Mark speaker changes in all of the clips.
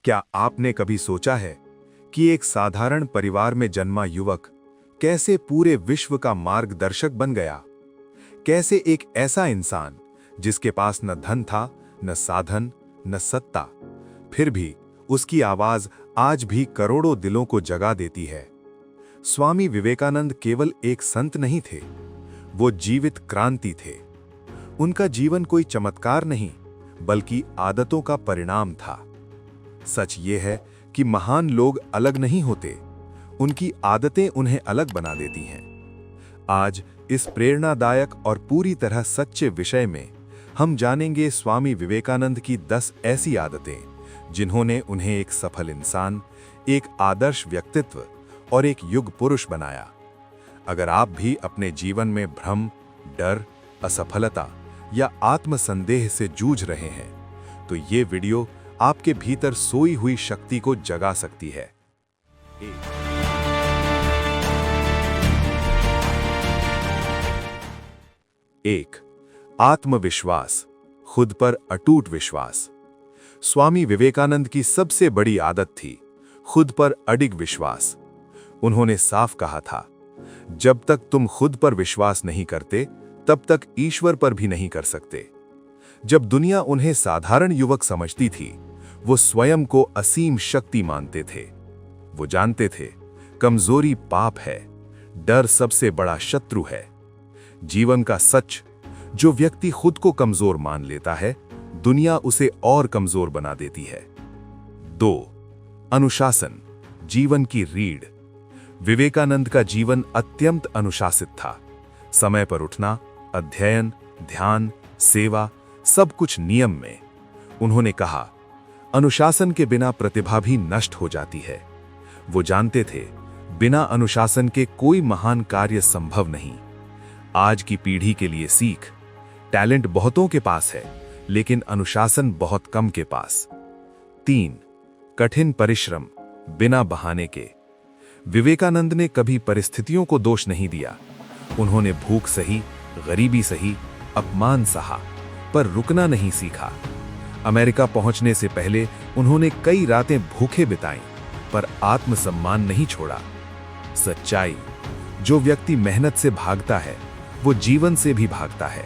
Speaker 1: क्या आपने कभी सोचा है कि एक साधारण परिवार में जन्मा युवक कैसे पूरे विश्व का मार्गदर्शक बन गया? कैसे एक ऐसा इंसान जिसके पास न धन था, न साधन, न सत्ता, फिर भी उसकी आवाज आज भी करोड़ों दिलों को जगा देती है। स्वामी विवेकानंद केवल एक संत नहीं थे, वो जीवित क्रांति थे। उनका जीवन कोई चमत्कार नहीं, बल्कि आदतों का परिणाम था। सच ये है कि महान लोग अलग नहीं होते, उनकी आदतें उन्हें अलग बना देती हैं। आज इस प्रेरणादायक और पूरी तरह सच्चे विषय में हम जानेंगे स्वामी विवेकानंद की 10 ऐसी आदतें जिन्होंने उन्हें एक सफल इंसान, एक आदर्श व्यक्तित्व और एक युग पुरुष बनाया। अगर आप भी अपने जीवन में भ्रम, डर, असफलता या आत्मसंदेह से जूझ रहे हैं, तो ये वीडियो आपके भीतर सोई हुई शक्ति को जगा सकती है। एक, आत्मविश्वास, खुद पर अटूट विश्वास। स्वामी विवेकानंद की सबसे बड़ी आदत थी खुद पर अडिग विश्वास। उन्होंने साफ कहा था, जब तक तुम खुद पर विश्वास नहीं करते, तब तक ईश्वर पर भी नहीं कर सकते। जब दुनिया उन्हें साधारण युवक समझती थी, वो स्वयं को असीम शक्ति मानते थे। वो जानते थे, कमजोरी पाप है, डर सबसे बड़ा शत्रु है। जीवन का सच, जो व्यक्ति खुद को कमजोर मान लेता है, दुनिया उसे और कमजोर बना देती है। 2, अनुशासन, जीवन की रीढ़। विवेकानंद का जीवन अत्यंत अनुशासित था। समय पर उठना, अध्ययन, ध्यान, सेवा, सब कुछ नियम में। उन्होंने कहा, अनुशासन के बिना प्रतिभा भी नष्ट हो जाती है। वो जानते थे, बिना अनुशासन के कोई महान कार्य संभव नहीं। आज की पीढ़ी के लिए सीख, टैलेंट बहुतों के पास है, लेकिन अनुशासन बहुत कम के पास। 3, कठिन परिश्रम, बिना बहाने के। विवेकानंद ने कभी परिस्थितियों को दोष नहीं दिया। उन्होंने भूख सही, गरीबी सही, अपमान सहा, पर रुकना नहीं सीखा। अमेरिका पहुंचने से पहले उन्होंने कई रातें भूखे बिताई, पर आत्मसम्मान नहीं छोड़ा। सच्चाई, जो व्यक्ति मेहनत से भागता है, वो जीवन से भी भागता है।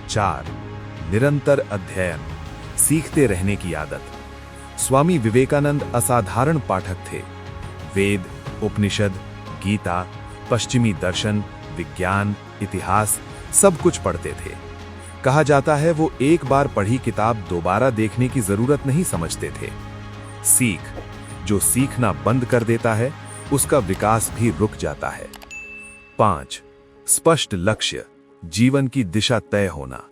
Speaker 1: 4, निरंतर अध्ययन, सीखते रहने की आदत। स्वामी विवेकानंद असाधारण पाठक थे। वेद, उपनिषद, गीता, पश्चिमी दर्शन, विज्ञान, इतिहास, सब कुछ पढ़ते थे। कहा जाता है, वो एक बार पढ़ी किताब दोबारा देखने की जरूरत नहीं समझते थे। सीख, जो सीखना बंद कर देता है, उसका विकास भी रुक जाता है। 5, स्पष्ट लक्ष्य, जीवन की दिशा तय होना।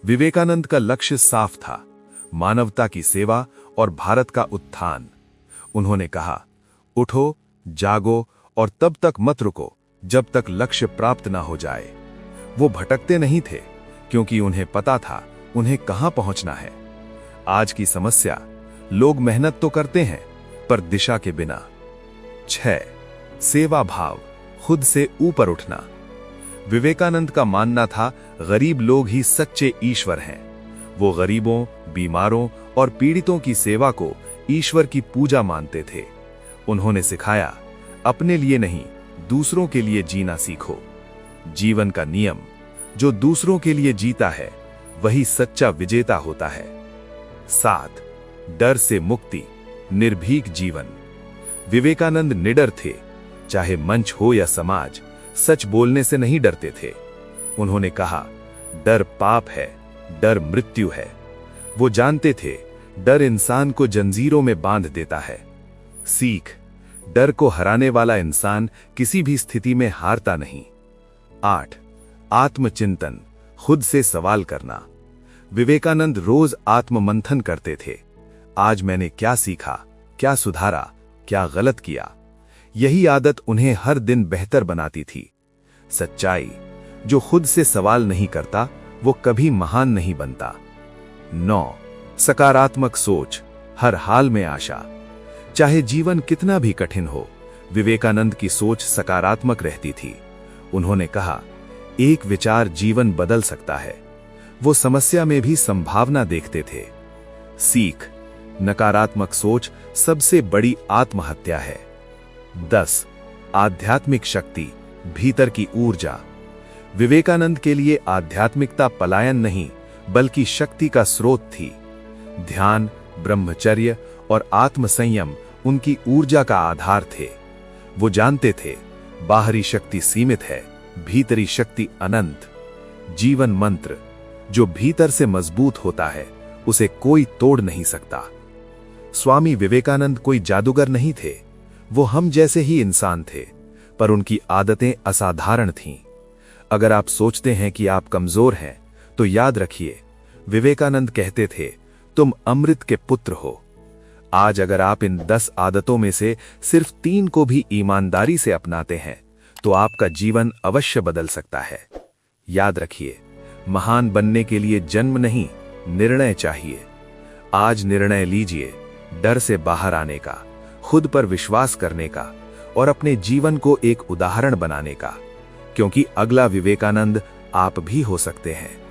Speaker 1: विवेकानंद का लक्ष्य साफ था, मानवता की सेवा और भारत का उत्थान। उन्होंने कहा, उठो, जागो और तब तक मत रुको जब तक लक्ष्य प्राप्त ना हो जाए। वो भटकते नहीं थे, क्योंकि उन्हें पता था उन्हें कहां पहुंचना है। आज की समस्या, लोग मेहनत तो करते हैं, पर दिशा के बिना। 6, सेवा भाव, खुद से ऊपर उठना। विवेकानंद का मानना था, गरीब लोग ही सच्चे ईश्वर हैं। वो गरीबों, बीमारों और पीड़ितों की सेवा को ईश्वर की पूजा मानते थे। उन्होंने सिखाया, अपने लिए नहीं, दूसरों के लिए जीना सीखो। जीवन का नियम, जो दूसरों के लिए जीता है, वही सच्चा विजेता होता है। 7, डर से मुक्ति, निर्भीक जीवन। विवेकानंद निडर थे, चाहे मंच हो या समाज, सच बोलने से नहीं डरते थे। उन्होंने कहा, डर पाप है, डर मृत्यु है। वो जानते थे, डर इंसान को जंजीरों में बांध देता है। सीख, डर को हराने वाला इंसान किसी भी स्थिति में हारता नहीं। 8, आत्मचिंतन, खुद से सवाल करना। विवेकानंद रोज आत्ममंथन करते थे। आज मैंने क्या सीखा, क्या सुधारा, क्या गलत किया। यही आदत उन्हें हर दिन बेहतर बनाती थी। सच्चाई, जो खुद से सवाल नहीं करता, वो कभी महान नहीं बनता। 9, सकारात्मक सोच, हर हाल में आशा। चाहे जीवन कितना भी कठिन हो, विवेकानंद की सोच सकारात्मक रहती थी। उन्होंने कहा, एक विचार जीवन बदल सकता है। वो समस्या में भी संभावना देखते थे। सीख, नकारात्मक सोच सबसे बड़ी आत्महत्या है। 10. आध्यात्मिक शक्ति, भीतर की ऊर्जा। विवेकानंद के लिए आध्यात्मिकता पलायन नहीं बल्कि शक्ति का स्रोत थी। ध्यान, ब्रह्मचर्य और आत्मसंयम उनकी ऊर्जा का आधार थे। वो जानते थे बाहरी शक्ति सीमित है, भीतरी शक्ति अनंत। जीवन मंत्र, जो भीतर से मजबूत होता है उसे कोई तोड़ नहीं सकता। स्वामी विवेकानंद कोई जादूगर नहीं थे, वो हम जैसे ही इंसान थे, पर उनकी आदतें असाधारण थीं। अगर आप सोचते हैं कि आप कमजोर हैं, तो याद रखिए, विवेकानंद कहते थे, तुम अमृत के पुत्र हो। आज अगर आप इन 10 आदतों में से सिर्फ 3 को भी ईमानदारी से अपनाते हैं, तो आपका जीवन अवश्य बदल सकता है। याद रखिए, महान बनने के लिए जन्म नहीं, निर्णय चाहिए। आज निर्णय लीजिए, डर से बाहर आने का, खुद पर विश्वास करने का और अपने जीवन को एक उदाहरण बनाने का, क्योंकि अगला विवेकानंद आप भी हो सकते हैं।